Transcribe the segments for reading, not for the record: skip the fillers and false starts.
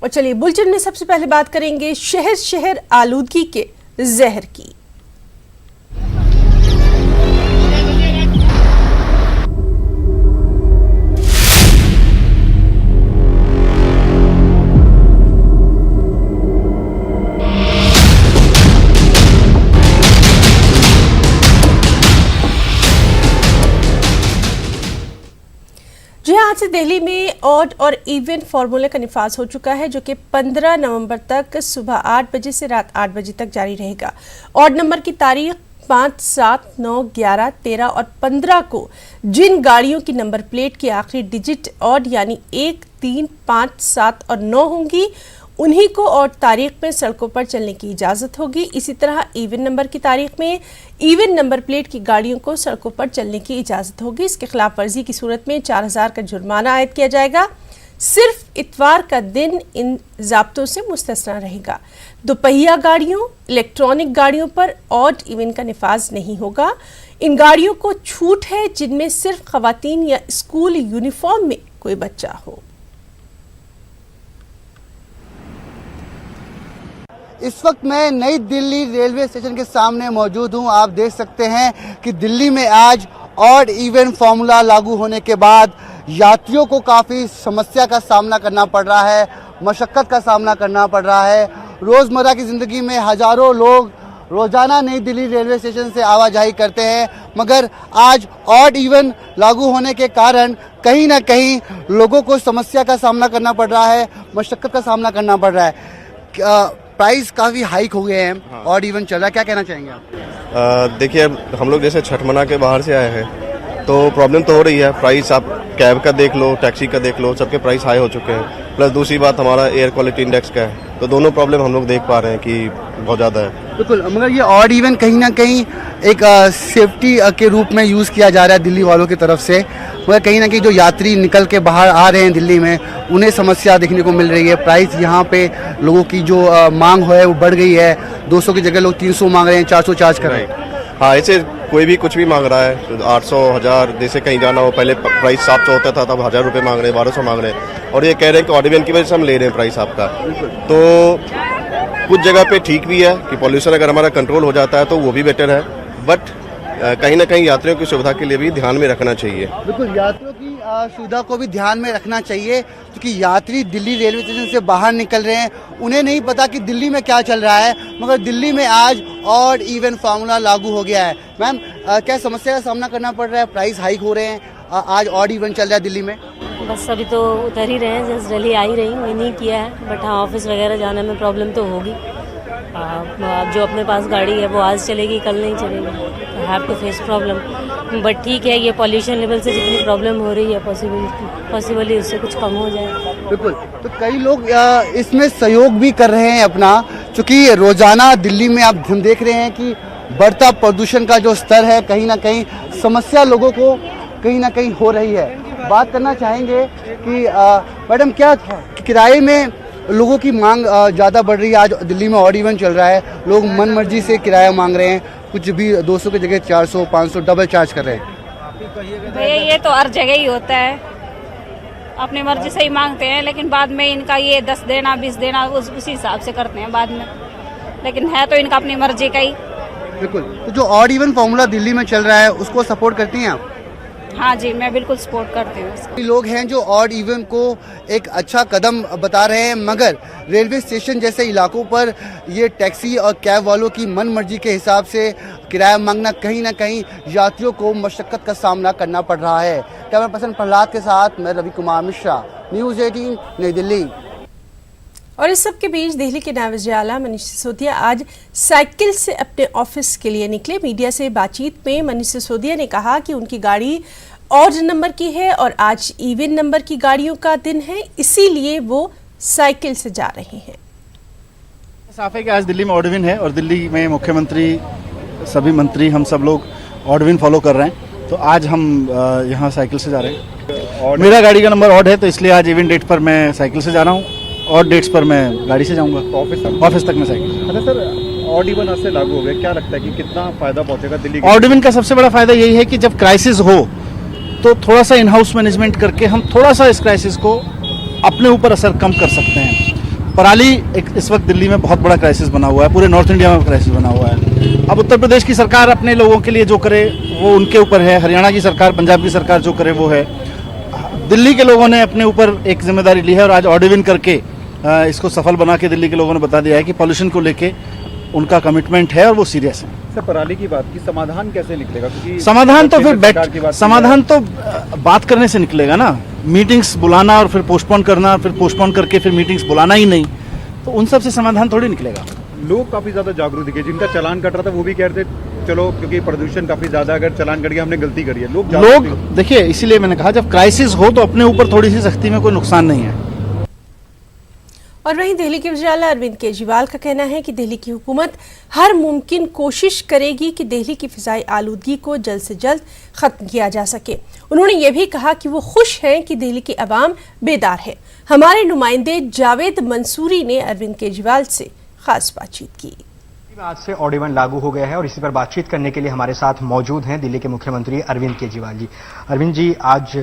और चलिए बुलेटिन में सबसे पहले बात करेंगे शहर शहर आलूदगी के जहर की। जी आज से दिल्ली में ऑड और इवन फार्मूले का निफाज हो चुका है, जो कि 15 नवंबर तक सुबह 8 बजे से रात 8 बजे तक जारी रहेगा। ऑड नंबर की तारीख 5, 7, 9, 11, 13 और 15 को जिन गाड़ियों की नंबर प्लेट की आखिरी डिजिट ऑड यानी 1, 3, 5, 7 और 9 होंगी, उन्हीं को और तारीख में सड़कों पर चलने की इजाज़त होगी। इसी तरह इवन नंबर की तारीख में इवन नंबर प्लेट की गाड़ियों को सड़कों पर चलने की इजाज़त होगी। इसके खिलाफ वर्जी की सूरत में 4000 का जुर्माना आयद किया जाएगा। सिर्फ इतवार का दिन इन ज़ाब्तों से मुस्तस्ना रहेगा। दोपहिया गाड़ियों, इलेक्ट्रॉनिक गाड़ियों पर ऑड इवन का निफाज नहीं होगा। इन गाड़ियों को छूट है जिनमें सिर्फ खवातीन या स्कूल यूनिफॉर्म में कोई बच्चा हो। इस वक्त मैं नई दिल्ली रेलवे स्टेशन के सामने मौजूद हूं। आप देख सकते हैं कि दिल्ली में आज ऑड इवन फार्मूला लागू होने के बाद यात्रियों को काफ़ी समस्या का सामना करना पड़ रहा है, मशक्क़त का सामना करना पड़ रहा है। रोज़मर्रा की ज़िंदगी में हज़ारों लोग रोज़ाना नई दिल्ली रेलवे स्टेशन से आवाजाही करते हैं, मगर आज ऑड इवन लागू होने के कारण कहीं ना कहीं लोगों को समस्या का सामना करना पड़ रहा है, मशक्क़त का सामना करना पड़ रहा है। प्राइस काफ़ी हाइक हो गए हैं, ऑड इवन चल रहा है, क्या कहना चाहेंगे आप? देखिए, हम लोग जैसे छठ मना के बाहर से आए हैं तो प्रॉब्लम तो हो रही है। प्राइस आप कैब का देख लो, टैक्सी का देख लो, सबके प्राइस हाई हो चुके हैं। प्लस दूसरी बात हमारा एयर क्वालिटी इंडेक्स का है, तो दोनों प्रॉब्लम हम लोग देख पा रहे हैं कि बहुत ज़्यादा है। बिल्कुल, मगर ये ऑड इवन कहीं ना कहीं एक सेफ्टी के रूप में यूज़ किया जा रहा है दिल्ली वालों की तरफ से, मगर कहीं ना कहीं जो यात्री निकल के बाहर आ रहे हैं दिल्ली में, उन्हें समस्या देखने को मिल रही है। प्राइस यहाँ पे लोगों की जो मांग है वो बढ़ गई है। 200 की जगह लोग 300 मांग रहे हैं, 400 चार्ज कर रहे हैं। हाँ, ऐसे कोई भी कुछ भी मांग रहा है, 800, 1000, जैसे कहीं जाना हो पहले प्राइस 700 होता था, तब 1000 रुपये मांग रहे हैं, 1200 मांग रहे हैं, और ये कह रहे हैं कि ऑड इवन की वजह से हम ले रहे हैं प्राइस आपका। तो कुछ जगह पे ठीक भी है कि पॉल्यूशन अगर हमारा कंट्रोल हो जाता है तो वो भी बेटर है, बट कहीं ना कहीं यात्रियों की सुविधा के लिए भी ध्यान में रखना चाहिए। बिल्कुल, यात्रियों की सुविधा को भी ध्यान में रखना चाहिए, क्योंकि यात्री दिल्ली रेलवे स्टेशन से बाहर निकल रहे हैं, उन्हें नहीं पता कि दिल्ली में क्या चल रहा है, मगर दिल्ली में आज ऑड इवन फार्मूला लागू हो गया है। मैम, क्या समस्या का सामना करना पड़ रहा है? प्राइस हाइक हो रहे हैं, आज ऑड इवन चल रहा है दिल्ली में। बस अभी तो उतर ही रहे हैं, जस्ट दिल्ली आ ही रही हूँ, नहीं किया है, बट हाँ ऑफिस वगैरह जाने में प्रॉब्लम तो होगी। जो अपने पास गाड़ी है वो आज चलेगी, कल नहीं चलेगी, have to face problem. But ठीक है, ये पॉल्यूशन लेवल से जितनी प्रॉब्लम हो रही है पॉसिबली उससे कुछ कम हो जाए। बिल्कुल, तो कई लोग इसमें सहयोग भी कर रहे हैं अपना, क्योंकि रोजाना दिल्ली में आप हम देख रहे हैं कि बढ़ता प्रदूषण का जो स्तर है, कहीं ना कहीं समस्या लोगों को कहीं ना कहीं हो रही है। बात करना चाहेंगे कि मैडम, क्या किराए में लोगों की मांग ज़्यादा बढ़ रही है? आज दिल्ली में ऑड इवन चल रहा है, लोग मन मर्जी से किराया मांग रहे हैं, कुछ भी 200 की जगह 400, 500 डबल चार्ज कर रहे हैं। भैया, ये तो हर जगह ही होता है, अपनी मर्जी से ही मांगते हैं, लेकिन बाद में इनका ये 10 देना 20 देना उसी हिसाब से करते हैं बाद में, लेकिन है तो इनका अपनी मर्जी का ही। बिल्कुल, तो जो ऑड इवन फॉर्मूला दिल्ली में चल रहा है उसको सपोर्ट करती हैं आप? हाँ जी, मैं बिल्कुल सपोर्ट करती हूँ। लोग हैं जो ऑड इवन को एक अच्छा कदम बता रहे हैं, मगर रेलवे स्टेशन जैसे इलाकों पर ये टैक्सी और कैब वालों की मन मर्जी के हिसाब से किराया मांगना कहीं ना कहीं यात्रियों को मशक्कत का सामना करना पड़ रहा है। कैमरा पर्सन प्रहलाद के साथ मैं रवि कुमार मिश्रा, न्यूज़ 18 नई दिल्ली। और इस सब के बीच दिल्ली के नायब वज़ीर आला मनीष सिसोदिया आज साइकिल से अपने ऑफिस के लिए निकले। मीडिया से बातचीत में मनीष सिसोदिया ने कहा कि उनकी गाड़ी ऑड नंबर की है और आज इवन नंबर की गाड़ियों का दिन है, इसीलिए वो साइकिल से जा रहे हैं। साफ है कि आज दिल्ली में ऑड इवन है और दिल्ली में मुख्यमंत्री, सभी मंत्री, हम सब लोग ऑड इवन फॉलो कर रहे हैं, तो आज हम यहाँ साइकिल से जा रहे हैं। मेरा गाड़ी का नंबर ऑड है, तो इसलिए आज इवन डेट पर मैं साइकिल से जा रहा हूँ, और डेट्स पर मैं गाड़ी से जाऊंगा। ऑफिस तक मैं साइकिल। अच्छा सर, ऑड इवन आज से लागू हो गया, क्या लगता है कि कितना फायदा पहुंचेगा दिल्ली? ऑड इवन का सबसे बड़ा फायदा यही है कि जब क्राइसिस हो तो थोड़ा सा इन हाउस मैनेजमेंट करके हम थोड़ा सा इस क्राइसिस को अपने ऊपर असर कम कर सकते हैं। पराली एक इस वक्त दिल्ली में बहुत बड़ा क्राइसिस बना हुआ है, पूरे नॉर्थ इंडिया में क्राइसिस बना हुआ है। अब उत्तर प्रदेश की सरकार अपने लोगों के लिए जो करे वो उनके ऊपर है, हरियाणा की सरकार, पंजाब की सरकार जो करे वो है। दिल्ली के लोगों ने अपने ऊपर एक जिम्मेदारी ली है और आज ऑडिविन करके इसको सफल बना के दिल्ली के लोगों ने बता दिया है कि पॉल्यूशन को लेके उनका कमिटमेंट है और वो सीरियस है। सर, पराली की बात की, समाधान कैसे निकलेगा? क्योंकि समाधान तो फिर समाधान तो है। बात करने से निकलेगा ना, मीटिंग्स बुलाना और फिर पोस्टपोन करना, फिर पोस्टपोन करके फिर मीटिंग्स बुलाना ही नहीं, तो उन सब से समाधान थोड़ी निकलेगा। लोग काफी ज्यादा जागरूक दिखे, जिनका चालान कट रहा था वो भी कह रहे थे चलो क्योंकि प्रदूषण काफी ज्यादा, अगर चालान कट गया हमने गलती करी है। लोग देखिए, इसीलिए मैंने कहा जब क्राइसिस हो तो अपने ऊपर थोड़ी सी सख्ती में कोई नुकसान नहीं है। और वहीं दिल्ली के वज़ीर-ए-आला अरविंद केजरीवाल का कहना है कि दिल्ली की हुकूमत हर मुमकिन कोशिश करेगी कि दिल्ली की फिजाई आलूदगी को जल्द से जल्द खत्म किया जा सके। उन्होंने ये भी कहा कि वो खुश हैं कि दिल्ली की आवाम बेदार है। हमारे नुमाइंदे जावेद मंसूरी ने अरविंद केजरीवाल से खास बातचीत की। आज से ऑड-इवन लागू हो गया है और इसी पर बातचीत करने के लिए हमारे साथ मौजूद हैं दिल्ली के मुख्यमंत्री अरविंद केजरीवाल जी। अरविंद जी, आज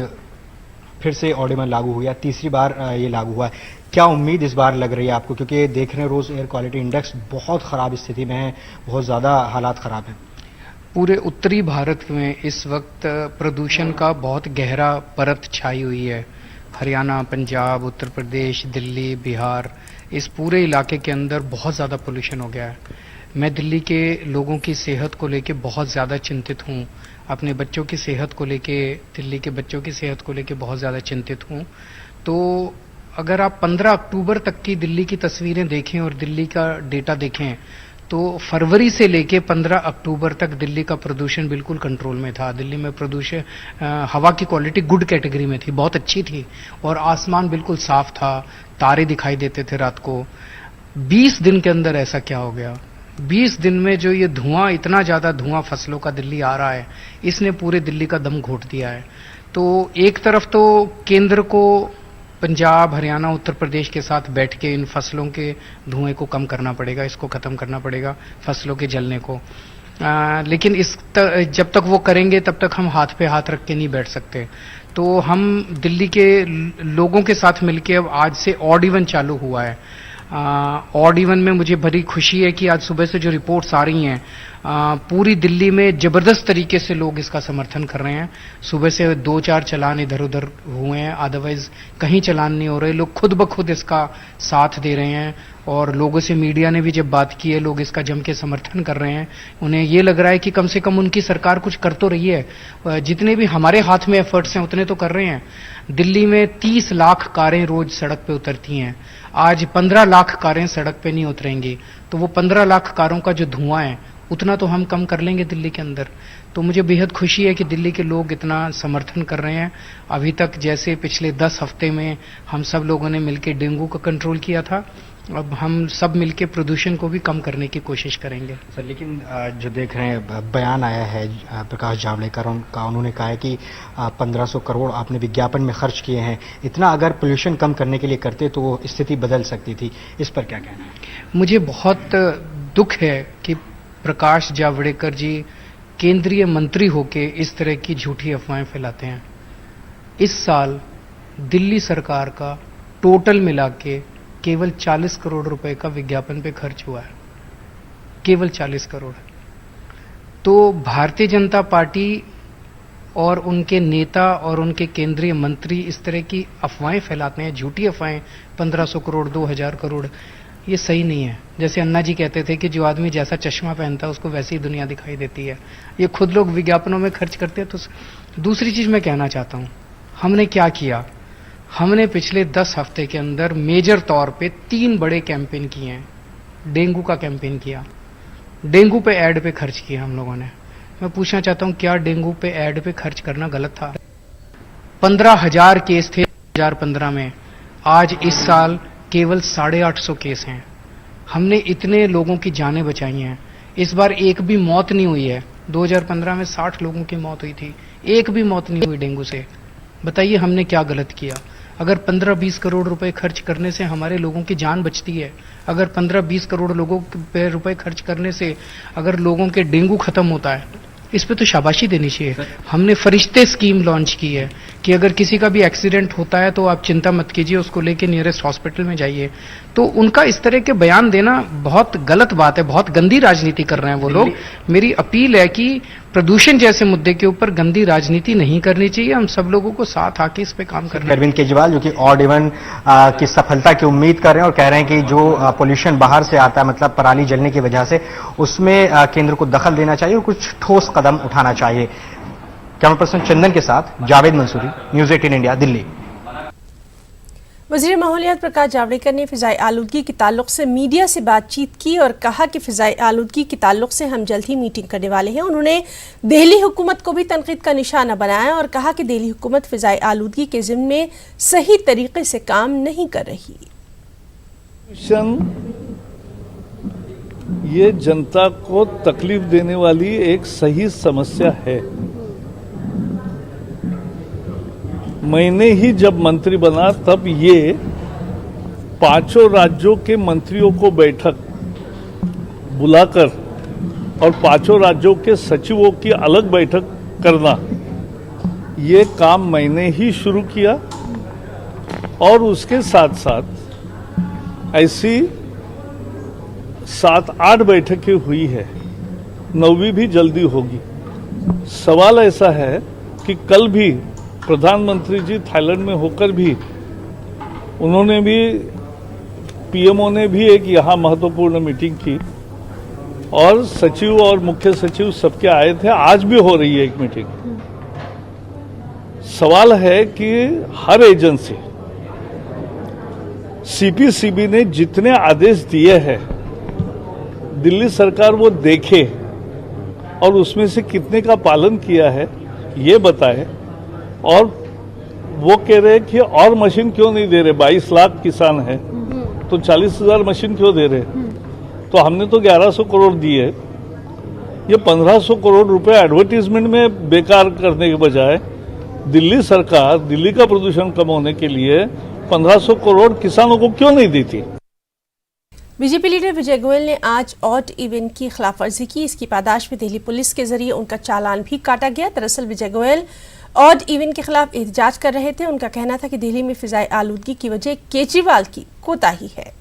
फिर से ऑड-इवन लागू हुआ, तीसरी बार ये लागू हुआ है। क्या उम्मीद इस बार लग रही है आपको, क्योंकि देख रहे हैं रोज एयर क्वालिटी इंडेक्स बहुत खराब स्थिति में है, बहुत ज्यादा हालात खराब हैं। पूरे उत्तरी भारत में इस वक्त प्रदूषण का बहुत गहरा परत छाई हुई है। हरियाणा, पंजाब, उत्तर प्रदेश, दिल्ली, बिहार, इस पूरे इलाके के अंदर बहुत ज़्यादा पोल्यूशन हो गया है। मैं दिल्ली के लोगों की सेहत को लेके बहुत ज़्यादा चिंतित हूँ, अपने बच्चों की सेहत को लेके, दिल्ली के बच्चों की सेहत को लेके बहुत ज़्यादा चिंतित हूँ। तो अगर आप 15 अक्टूबर तक की दिल्ली की तस्वीरें देखें और दिल्ली का डेटा देखें तो फरवरी से लेके 15 अक्टूबर तक दिल्ली का प्रदूषण बिल्कुल कंट्रोल में था। दिल्ली में प्रदूषण, हवा की क्वालिटी गुड कैटेगरी में थी, बहुत अच्छी थी और आसमान बिल्कुल साफ था, तारे दिखाई देते थे रात को। 20 दिन के अंदर ऐसा क्या हो गया? 20 दिन में जो ये धुआं, इतना ज्यादा धुआं फसलों का दिल्ली आ रहा है, इसने पूरे दिल्ली का दम घोट दिया है। तो एक तरफ तो केंद्र को पंजाब, हरियाणा, उत्तर प्रदेश के साथ बैठ के इन फसलों के धुएं को कम करना पड़ेगा, इसको खत्म करना पड़ेगा, फसलों के जलने को। लेकिन जब तक वो करेंगे तब तक हम हाथ पे हाथ रख के नहीं बैठ सकते। तो हम दिल्ली के लोगों के साथ मिलके अब आज से ऑड-इवन चालू हुआ है। ऑड-इवन में मुझे बड़ी खुशी है कि आज सुबह से जो रिपोर्ट्स आ रही हैं, पूरी दिल्ली में जबरदस्त तरीके से लोग इसका समर्थन कर रहे हैं। सुबह से 2-4 चलान इधर उधर हुए हैं, अदरवाइज कहीं चलान नहीं हो रहे। लोग खुद ब खुद इसका साथ दे रहे हैं और लोगों से मीडिया ने भी जब बात की है, लोग इसका जम के समर्थन कर रहे हैं। उन्हें ये लग रहा है कि कम से कम उनकी सरकार कुछ कर तो रही है। जितने भी हमारे हाथ में एफर्ट्स हैं उतने तो कर रहे हैं। दिल्ली में 30 लाख कारें रोज सड़क पे उतरती हैं, आज 15 लाख कारें सड़क पे नहीं उतरेंगी, तो वो 15 लाख कारों का जो धुआं है उतना तो हम कम कर लेंगे दिल्ली के अंदर। तो मुझे बेहद खुशी है कि दिल्ली के लोग इतना समर्थन कर रहे हैं। अभी तक जैसे पिछले 10 हफ्ते में हम सब लोगों ने मिलकर डेंगू को कंट्रोल किया था, अब हम सब मिलकर प्रदूषण को भी कम करने की कोशिश करेंगे। सर, लेकिन जो देख रहे हैं बयान आया है प्रकाश जावड़ेकर का, उन्होंने कहा है कि 1500 करोड़ आपने विज्ञापन में खर्च किए हैं, इतना अगर पोल्यूशन कम करने के लिए करते तो वो स्थिति बदल सकती थी। इस पर क्या कहना है? मुझे बहुत दुख है कि प्रकाश जावड़ेकर जी केंद्रीय मंत्री होके इस तरह की झूठी अफवाहें फैलाते हैं। इस साल दिल्ली सरकार का टोटल मिला के केवल 40 करोड़ रुपए का विज्ञापन पे खर्च हुआ है, केवल 40 करोड़। तो भारतीय जनता पार्टी और उनके नेता और उनके केंद्रीय मंत्री इस तरह की अफवाहें फैलाते हैं, झूठी अफवाहें, 1500 करोड़, 2000 करोड़, ये सही नहीं है। जैसे अन्ना जी कहते थे कि जो आदमी जैसा चश्मा पहनता है उसको वैसी ही दुनिया दिखाई देती है। ये खुद लोग विज्ञापनों में खर्च करते हैं। तो दूसरी चीज मैं कहना चाहता हूं, हमने क्या किया? हमने पिछले 10 हफ्ते के अंदर मेजर तौर पे 3 बड़े कैंपेन किए हैं। डेंगू का कैंपेन किया, डेंगू पे एड पे खर्च किया हम लोगों ने। मैं पूछना चाहता हूं, क्या डेंगू पे एड पे खर्च करना गलत था? 15,000 केस थे 2015 में, आज इस साल केवल 850 केस हैं। हमने इतने लोगों की जानें बचाई हैं। इस बार एक भी मौत नहीं हुई है। 2015 में 60 लोगों की मौत हुई थी, एक भी मौत नहीं हुई डेंगू से। बताइए हमने क्या गलत किया? अगर 15-20 करोड़ रुपए खर्च करने से हमारे लोगों की जान बचती है, अगर 15-20 करोड़ लोगों पे रुपए खर्च करने से अगर लोगों के डेंगू खत्म होता है, इस पे तो शाबाशी देनी चाहिए। हमने फरिश्ते स्कीम लॉन्च की है कि अगर किसी का भी एक्सीडेंट होता है तो आप चिंता मत कीजिए, उसको लेके नियरेस्ट हॉस्पिटल में जाइए। तो उनका इस तरह के बयान देना बहुत गलत बात है, बहुत गंदी राजनीति कर रहे हैं वो लोग। मेरी अपील है कि प्रदूषण जैसे मुद्दे के ऊपर गंदी राजनीति नहीं करनी चाहिए, हम सब लोगों को साथ आके इस पे काम करना है। अरविंद केजरीवाल जो कि ऑड इवन की सफलता की उम्मीद कर रहे हैं और कह रहे हैं कि जो पोल्यूशन बाहर से आता है, मतलब पराली जलने की वजह से, उसमें केंद्र को दखल देना चाहिए और कुछ ठोस कदम उठाना चाहिए। कैमरा पर्सन चंदन के साथ जावेद मंसूरी, न्यूज़ 18 इंडिया, दिल्ली। वज़ीर माहौलियात प्रकाश जावड़ेकर ने फ़िज़ाई आलूदगी के ताल्लुक से मीडिया से बातचीत की और कहा कि फ़िज़ाई आलूदगी के ताल्लुक से हम जल्द ही मीटिंग करने वाले हैं। उन्होंने दिल्ली हुकूमत को भी तनकीद का निशाना बनाया और कहा कि दिल्ली हुकूमत फ़िज़ाई आलूदगी के ज़िम्मे सही तरीके से काम नहीं कर रही। ये जनता को तकलीफ देने वाली एक सही समस्या है। मैंने ही जब मंत्री बना तब ये 5 राज्यों के मंत्रियों को बैठक बुलाकर और 5 राज्यों के सचिवों की अलग बैठक करना, ये काम मैंने ही शुरू किया। और उसके साथ साथ ऐसी 7-8 बैठकें हुई है, 9वीं भी जल्दी होगी। सवाल ऐसा है कि कल भी प्रधानमंत्री जी थाईलैंड में होकर भी उन्होंने भी, पीएमओ ने भी एक यहाँ महत्वपूर्ण मीटिंग की और सचिव और मुख्य सचिव सबके आए थे। आज भी हो रही है एक मीटिंग। सवाल है कि हर एजेंसी, सीपीसीबी ने जितने आदेश दिए हैं दिल्ली सरकार वो देखे और उसमें से कितने का पालन किया है ये बताए। और वो कह रहे कि और मशीन क्यों नहीं दे रहे, 22 लाख किसान हैं तो 40,000 मशीन क्यों दे रहे। तो हमने तो 1100 करोड़ दिए, ये 1500 करोड़ रुपए एडवर्टीजमेंट में बेकार करने के बजाय दिल्ली सरकार दिल्ली का प्रदूषण कम होने के लिए 1500 करोड़ किसानों को क्यों नहीं देती। बीजेपी लीडर विजय गोयल ने आज ऑड इवन की खिलाफवर्जी की। इसकी पादाश में दिल्ली पुलिस के जरिए उनका चालान भी काटा गया। दरअसल विजय गोयल ऑड इवन के खिलाफ एहतजाज कर रहे थे। उनका कहना था कि दिल्ली में फिजाई आलूदगी की वजह केजरीवाल की कोताही है।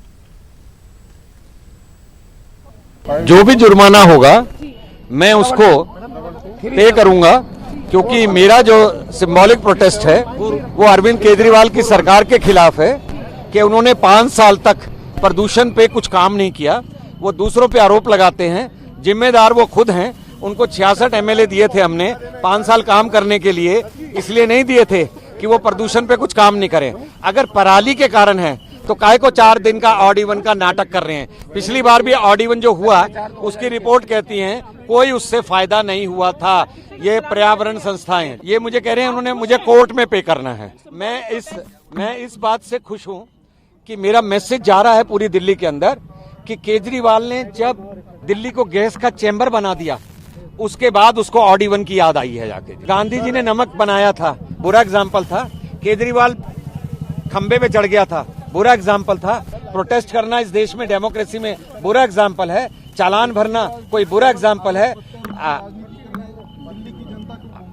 जो भी जुर्माना होगा मैं उसको पे करूंगा, क्योंकि मेरा जो सिंबॉलिक प्रोटेस्ट है वो अरविंद केजरीवाल की सरकार के खिलाफ है कि उन्होंने 5 साल तक प्रदूषण पे कुछ काम नहीं किया। वो दूसरों पे आरोप लगाते हैं, जिम्मेदार वो खुद हैं। उनको 66 एमएलए दिए थे हमने 5 साल काम करने के लिए, इसलिए नहीं दिए थे कि वो प्रदूषण पे कुछ काम नहीं करें। अगर पराली के कारण है तो काहे को 4 दिन का ऑड इवन का नाटक कर रहे हैं। पिछली बार भी ऑड इवन जो हुआ उसकी रिपोर्ट कहती है कोई उससे फायदा नहीं हुआ था। ये पर्यावरण संस्थाएं ये मुझे कह रहे हैं उन्होंने मुझे कोर्ट में पे करना है। मैं इस बात से खुश हूं कि मेरा मैसेज जा रहा है पूरी दिल्ली के अंदर कि केजरीवाल ने जब दिल्ली को गैस का चैम्बर बना दिया उसके बाद उसको ऑड इवन की याद आई है जाके। गांधी जी ने नमक बनाया था, बुरा एग्जाम्पल था। केजरीवाल खंबे पे चढ़ गया था, बुरा एग्जाम्पल था। प्रोटेस्ट करना इस देश में डेमोक्रेसी में बुरा एग्जाम्पल है। चालान भरना कोई बुरा एग्जाम्पल है।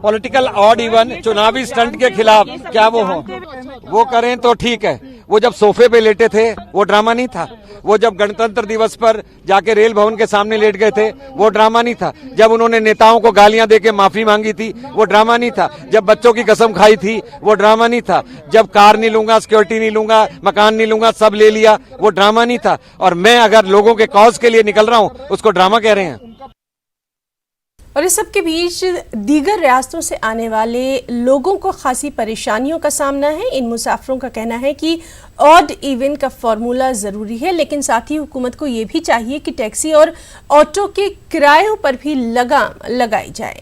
पॉलिटिकल ऑड इवन चुनावी स्टंट के खिलाफ क्या वो करें तो ठीक है। वो जब सोफे पे लेटे थे वो ड्रामा नहीं था। वो जब गणतंत्र दिवस पर जाके रेल भवन के सामने लेट गए थे वो ड्रामा नहीं था। जब उन्होंने नेताओं को गालियां देके माफी मांगी थी वो ड्रामा नहीं था। जब बच्चों की कसम खाई थी वो ड्रामा नहीं था। जब कार नहीं लूंगा, सिक्योरिटी नहीं लूंगा, मकान नहीं लूंगा, सब ले लिया, वो ड्रामा नहीं था। और मैं अगर लोगों के कॉज के लिए निकल रहा हूं उसको ड्रामा कह रहे हैं। और इस सब के बीच दीगर रियासतों से आने वाले लोगों को खासी परेशानियों का सामना है। इन मुसाफिरों का कहना है कि ऑड इवन का फॉर्मूला ज़रूरी है, लेकिन साथ ही हुकूमत को ये भी चाहिए कि टैक्सी और ऑटो के किरायों पर भी लगाम लगाई जाए।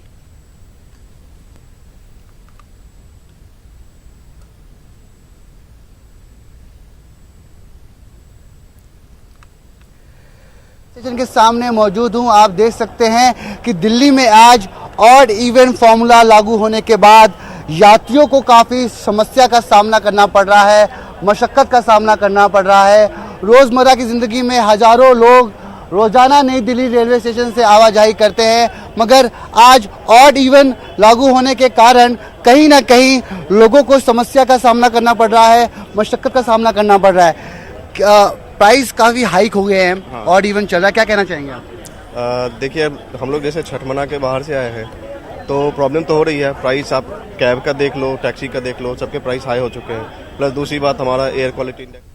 स्टेशन के सामने मौजूद हूं। आप देख सकते हैं कि दिल्ली में आज ऑड इवन फॉर्मूला लागू होने के बाद यात्रियों को काफ़ी समस्या का सामना करना पड़ रहा है, मशक्क़त का सामना करना पड़ रहा है। रोज़मर्रा की ज़िंदगी में हज़ारों लोग रोजाना नई दिल्ली रेलवे स्टेशन से आवाजाही करते हैं, मगर आज ऑड इवन लागू होने के कारण कहीं ना कहीं लोगों को समस्या का सामना करना पड़ रहा है, मशक्कत का सामना करना पड़ रहा है। प्राइस काफ़ी हाइक हो गए हैं, ऑड इवन चल रहा है, क्या कहना चाहेंगे आप? देखिए, हम लोग जैसे छठ मना के बाहर से आए हैं तो प्रॉब्लम तो हो रही है। प्राइस आप कैब का देख लो, टैक्सी का देख लो, सबके प्राइस हाई हो चुके हैं। प्लस दूसरी बात, हमारा एयर क्वालिटी इंडेक्स।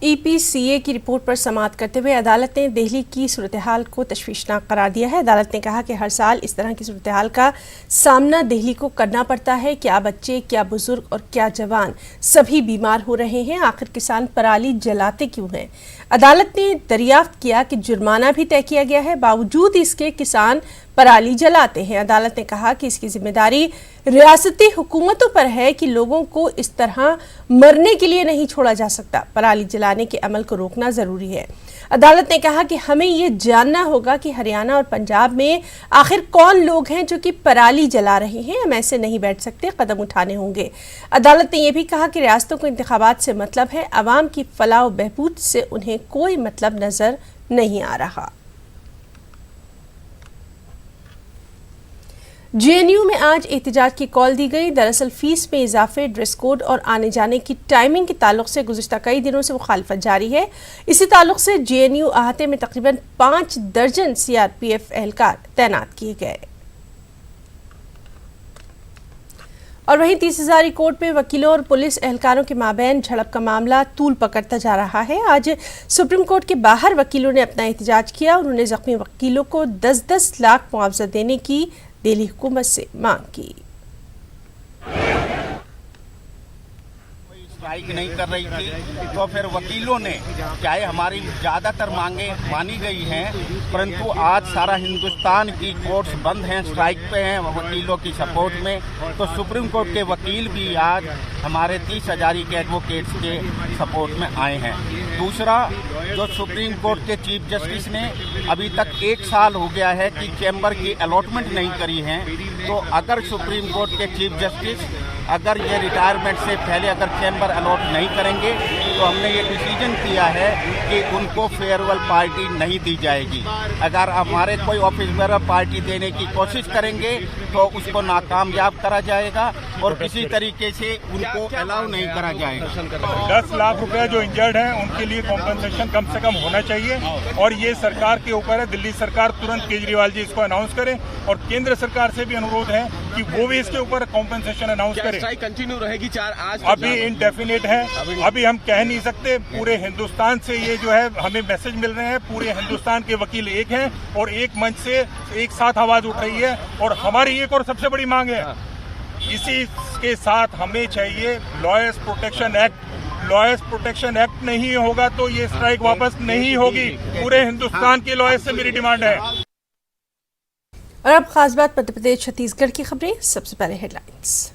EPCA की रिपोर्ट पर समाअत करते हुए अदालत ने दिल्ली की सूरत हाल को तशवीशनाक करार दिया है। अदालत ने कहा कि हर साल इस तरह की सूरत हाल का सामना दिल्ली को करना पड़ता है। क्या बच्चे, क्या बुजुर्ग और क्या जवान, सभी बीमार हो रहे हैं। आखिर किसान पराली जलाते क्यों हैं? अदालत ने दरियाफ्त किया कि जुर्माना भी तय किया गया है, बावजूद इसके किसान पराली जलाते हैं। अदालत ने कहा कि इसकी जिम्मेदारी रियासती हुकूमतों पर है कि लोगों को इस तरह मरने के लिए नहीं छोड़ा जा सकता। पराली जलाने के अमल को रोकना जरूरी है। अदालत ने कहा कि हमें ये जानना होगा कि हरियाणा और पंजाब में आखिर कौन लोग हैं जो कि पराली जला रहे हैं। हम ऐसे नहीं बैठ सकते, कदम उठाने होंगे। अदालत ने यह भी कहा कि रियासतों को इंतखाबात से मतलब है, अवाम की फलाह व बहबूद से उन्हें कोई मतलब नजर नहीं आ रहा। JNU में आज एहतजाज की कॉल दी गई। दरअसल फीस में इजाफे, ड्रेस कोड और आने जाने की टाइमिंग के ताल्लुक से गुज़िश्ता कई दिनों से मुखालफत जारी है। इसी ताल्लुक से JNU अहाते में तकरीबन 5 दर्जन CRPF एहलकार तैनात किए गए। और वहीं 30 हज़ारी कोर्ट में वकीलों और पुलिस एहलकारों के माबैन झड़प का मामला तूल पकड़ता जा रहा है। आज सुप्रीम कोर्ट के बाहर वकीलों ने अपना एहतजाज किया और उन्होंने जख्मी वकीलों को 10-10 लाख मुआवजा देने की दिल्ली हुकूमत से मांग की। स्ट्राइक नहीं कर रही थी तो फिर वकीलों ने, चाहे हमारी ज़्यादातर मांगे मानी गई हैं, परंतु आज सारा हिंदुस्तान की कोर्ट्स बंद हैं, स्ट्राइक पे हैं वकीलों की सपोर्ट में। तो सुप्रीम कोर्ट के वकील भी आज हमारे 30 हज़ारी के एडवोकेट्स के सपोर्ट में आए हैं। दूसरा, जो सुप्रीम कोर्ट के चीफ जस्टिस ने अभी तक 1 साल हो गया है कि चैम्बर की अलॉटमेंट नहीं करी है, तो अगर सुप्रीम कोर्ट के चीफ जस्टिस अगर ये रिटायरमेंट से पहले अगर चैम्बर अलॉट नहीं करेंगे तो हमने ये डिसीजन किया है कि उनको फेयरवेल पार्टी नहीं दी जाएगी। अगर हमारे कोई ऑफिसर पार्टी देने की कोशिश करेंगे तो उसको नाकामयाब करा जाएगा और किसी तरीके से उनको अलाउ नहीं करा जाएगा। 10 लाख रुपए जो इंजर्ड हैं उनके लिए कॉम्पनसेशन कम से कम होना चाहिए और ये सरकार के ऊपर है। दिल्ली सरकार तुरंत केजरीवाल जी इसको अनाउंस करें और केंद्र सरकार से भी अनुरोध है कि वो भी इसके ऊपर कॉम्पनसेशन अनाउंस करें। स्ट्राइक कंटिन्यू रहेगी आज अभी इनडेफिनेट है, अभी हम कह नहीं सकते। पूरे हिंदुस्तान से ये जो है हमें मैसेज मिल रहे हैं, पूरे हिंदुस्तान के वकील एक हैं और एक मंच से एक साथ आवाज उठ रही है। और हमारी एक और सबसे बड़ी मांग है, इसी के साथ हमें चाहिए lawyers protection act. Lawyers protection act नहीं होगा तो ये स्ट्राइक वापस नहीं होगी। पूरे हिंदुस्तान के लॉयर्स से मेरी डिमांड है। और अब खास बात मध्य प्रदेश छत्तीसगढ़ की खबरें। सबसे पहले हेडलाइंस।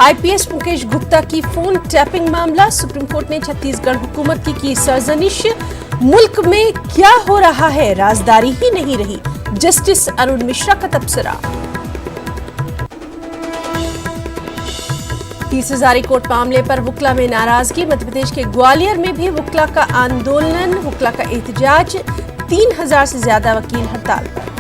IPS मुकेश गुप्ता की फोन टैपिंग मामला, सुप्रीम कोर्ट ने छत्तीसगढ़ हुकूमत की सरजनिश। मुल्क में क्या हो रहा है, राजदारी ही नहीं रही, जस्टिस अरुण मिश्रा का तबसरा। 30 हज़ारी कोर्ट मामले पर वुकला में नाराजगी, मध्य प्रदेश के ग्वालियर में भी वुकला का आंदोलन, वुकला का एहतजाज। 3000 से ज्यादा वकील हड़ताल पर।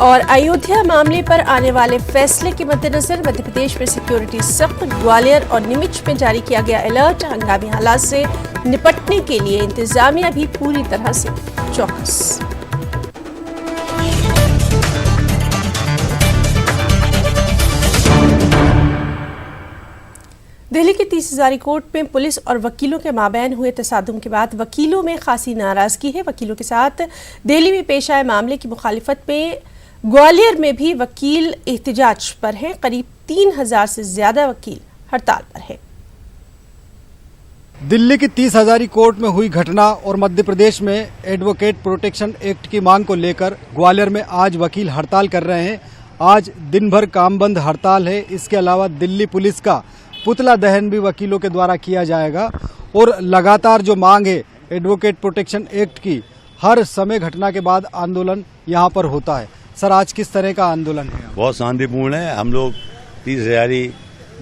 और अयोध्या मामले पर आने वाले फैसले के मद्देनजर मध्य प्रदेश में सिक्योरिटी सख्त, ग्वालियर और नीमच में जारी किया गया अलर्ट। हंगामी हालात से निपटने के लिए इंतजामिया भी पूरी तरह से चौकस। दिल्ली की 30 हज़ारी कोर्ट में पुलिस और वकीलों के माबैन हुए तसादुम के बाद वकीलों में खासी नाराजगी है। वकीलों के साथ दिल्ली में पेश आए मामले की मुखालिफत में ग्वालियर में भी वकील एहतजाज पर हैं। करीब 3000 से ज्यादा वकील हड़ताल पर हैं। दिल्ली की 30 हज़ारी कोर्ट में हुई घटना और मध्य प्रदेश में एडवोकेट प्रोटेक्शन एक्ट की मांग को लेकर ग्वालियर में आज वकील हड़ताल कर रहे हैं। आज दिन भर काम बंद हड़ताल है। इसके अलावा दिल्ली पुलिस का पुतला दहन भी वकीलों के द्वारा किया जाएगा और लगातार जो मांग है एडवोकेट प्रोटेक्शन एक्ट की, हर समय घटना के बाद आंदोलन यहाँ पर होता है। सर, आज किस तरह का आंदोलन है? बहुत शांतिपूर्ण है। हम लोग 30 हज़ारी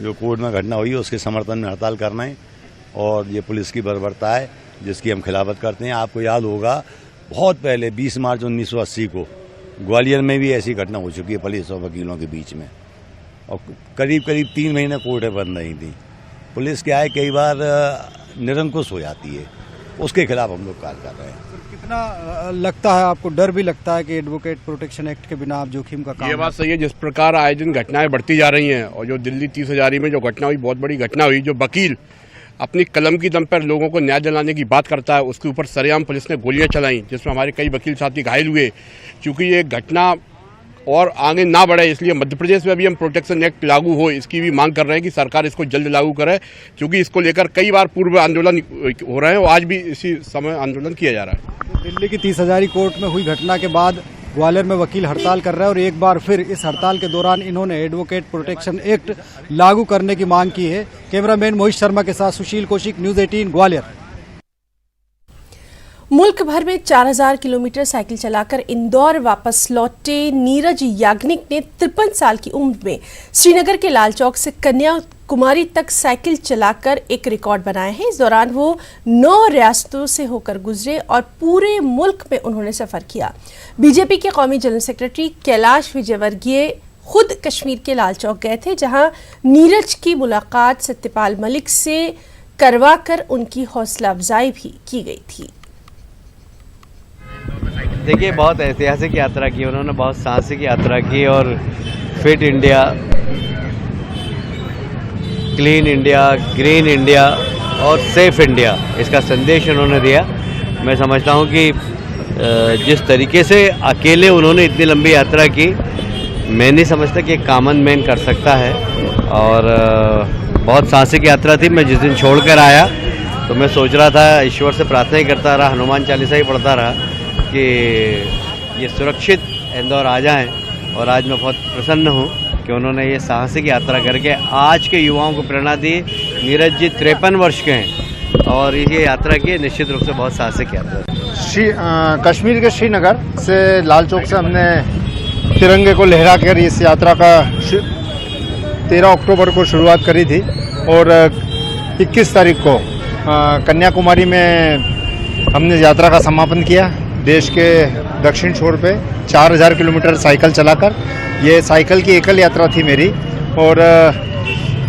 जो कोर्ट में घटना हुई है उसके समर्थन में हड़ताल करना है और ये पुलिस की बर्बरता है जिसकी हम खिलाफत करते हैं। आपको याद होगा बहुत पहले 20 मार्च 1980 को ग्वालियर में भी ऐसी घटना हो चुकी है पुलिस और वकीलों के बीच में, और करीब 3 महीने कोर्टें बंद नहीं थी। पुलिस क्या है कई बार निरंकुश हो जाती है, उसके खिलाफ हम लोग कार्य कर रहे हैं। कितना लगता है आपको, डर भी लगता है कि एडवोकेट प्रोटेक्शन एक्ट के बिना आप जोखिम का काम? ये बात सही है, जिस प्रकार आए दिन घटनाएं बढ़ती जा रही हैं और जो दिल्ली 30 हजारी में जो घटना हुई, बहुत बड़ी घटना हुई, जो वकील अपनी कलम की दम पर लोगों को न्याय दिलाने की बात करता है, उसके ऊपर सरेआम पुलिस ने गोलियां चलाई जिसमें हमारे कई वकील साथी घायल हुए। क्योंकि ये घटना और आगे ना बढ़े इसलिए मध्य प्रदेश में भी हम प्रोटेक्शन एक्ट लागू हो इसकी भी मांग कर रहे हैं कि सरकार इसको जल्द लागू करे, क्योंकि इसको लेकर कई बार पूर्व आंदोलन हो रहे हैं और आज भी इसी समय आंदोलन किया जा रहा है। दिल्ली की 30 हजारी कोर्ट में हुई घटना के बाद ग्वालियर में वकील हड़ताल कर रहे हैं और एक बार फिर इस हड़ताल के दौरान इन्होंने एडवोकेट प्रोटेक्शन एक्ट लागू करने की मांग की है। कैमरामैन मोहित शर्मा के साथ सुशील कौशिक, न्यूज 18 ग्वालियर। मुल्क भर में 4000 किलोमीटर साइकिल चलाकर इंदौर वापस लौटे नीरज याग्निक ने 53 साल की उम्र में श्रीनगर के लाल चौक से कन्याकुमारी तक साइकिल चलाकर एक रिकॉर्ड बनाया है। इस दौरान वो 9 रियासतों से होकर गुजरे और पूरे मुल्क में उन्होंने सफर किया। बीजेपी के कौमी जनरल सेक्रेटरी कैलाश विजयवर्गीय खुद कश्मीर के लाल चौक गए थे, जहां नीरज की मुलाकात सत्यपाल मलिक से करवाकर उनकी हौसला अफजाई भी की गई थी। देखिए, बहुत ऐतिहासिक यात्रा की उन्होंने, बहुत साहसिक यात्रा की और fit India, clean India, green India और सेफ इंडिया इसका संदेश उन्होंने दिया। मैं समझता हूं कि जिस तरीके से अकेले उन्होंने इतनी लंबी यात्रा की, मैं नहीं समझता कि एक कॉमन मैन कर सकता है और बहुत साहसिक यात्रा थी। मैं जिस दिन छोड़कर आया तो मैं सोच रहा था, ईश्वर से प्रार्थना ही करता रहा, हनुमान चालीसा ही पढ़ता रहा कि ये सुरक्षित इंदौर आ जाएं और आज मैं बहुत प्रसन्न हूं कि उन्होंने ये साहसिक यात्रा करके आज के युवाओं को प्रेरणा दी। नीरज जी 53 वर्ष के हैं और ये यात्रा की निश्चित रूप से बहुत साहसिक यात्रा। कश्मीर के श्रीनगर से लाल चौक से हमने तिरंगे को लहरा कर इस यात्रा का 13 अक्टूबर को शुरुआत करी थी और 21 तारीख को कन्याकुमारी में हमने यात्रा का समापन किया। देश के दक्षिण छोर पे 4000 किलोमीटर साइकिल चलाकर, ये साइकिल की एकल यात्रा थी मेरी और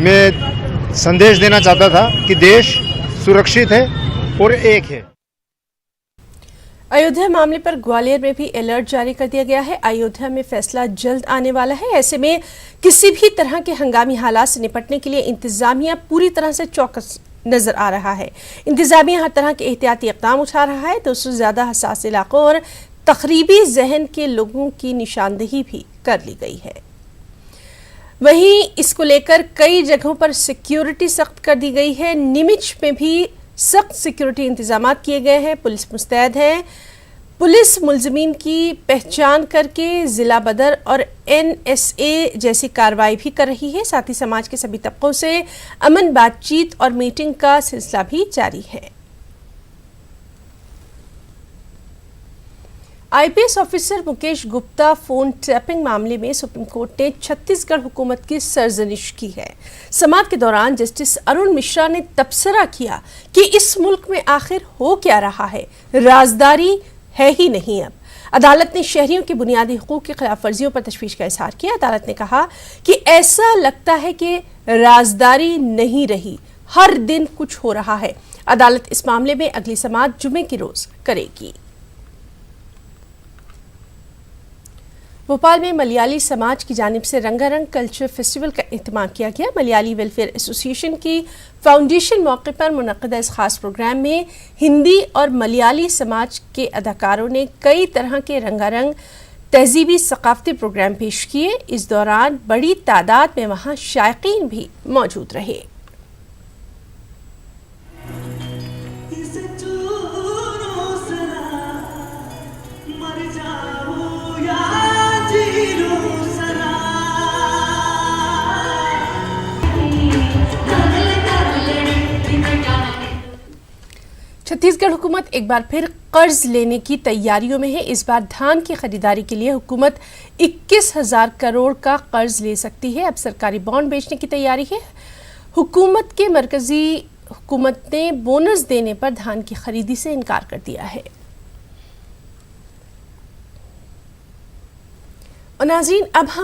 मैं संदेश देना चाहता था कि देश सुरक्षित है और एक है। अयोध्या मामले पर ग्वालियर में भी अलर्ट जारी कर दिया गया है। अयोध्या में फैसला जल्द आने वाला है। ऐसे में किसी भी तरह के हंगामी हालात से निपटने के लिए इंतजामिया पूरी तरह से चौकस नजर आ रहा है। इंतजामिया हर तरह के एहतियाती इक़दाम उठा रहा है। 200 से ज्यादा हसास इलाकों और तकरीबी जहन के लोगों की निशानदेही भी कर ली गई है। वहीं इसको लेकर कई जगहों पर सिक्योरिटी सख्त कर दी गई है। नीमच में भी सख्त सिक्योरिटी इंतजाम किए गए हैं। पुलिस मुस्तैद है। पुलिस मुलजिमीन की पहचान करके जिला बदर और NSA जैसी कार्रवाई भी कर रही है। साथ ही समाज के सभी तबकों से अमन बातचीत और मीटिंग का सिलसिला भी जारी है। IPS officer Mukesh Gupta phone tapping मामले में सुप्रीम कोर्ट ने छत्तीसगढ़ हुकूमत की सरजनिश की है। समाअत के दौरान जस्टिस अरुण मिश्रा ने तबसरा किया कि इस मुल्क में आखिर हो क्या रहा है, राजदारी है ही नहीं। अब अदालत ने शहरियों के बुनियादी हुकूक की खिलाफ वर्जियों पर तशवीश का इजहार किया। अदालत ने कहा कि ऐसा लगता है कि राजदारी नहीं रही, हर दिन कुछ हो रहा है। अदालत इस मामले में अगली समाअत जुमे की रोज करेगी। भोपाल में मलयाली समाज की जानिब से रंगारंग कल्चर फेस्टिवल का एहतमाम किया गया। मलयाली वेलफेयर एसोसिएशन की फाउंडेशन मौके पर मुनक़्क़दा इस खास प्रोग्राम में हिंदी और मलयाली समाज के अदाकारों ने कई तरह के रंगारंग तहजीबी सकाफती प्रोग्राम पेश किए। इस दौरान बड़ी तादाद में वहाँ शायकीन भी मौजूद रहे। छत्तीसगढ़ हुकूमत एक बार फिर कर्ज लेने की तैयारियों में है। इस बार धान की खरीदारी के लिए हुकूमत 21,000 करोड़ का कर्ज ले सकती है। अब सरकारी बॉन्ड बेचने की तैयारी है। हुकूमत के मरकजी हुकूमत ने बोनस देने पर धान की खरीदी से इनकार कर दिया है। और नाज़रीन, अब हम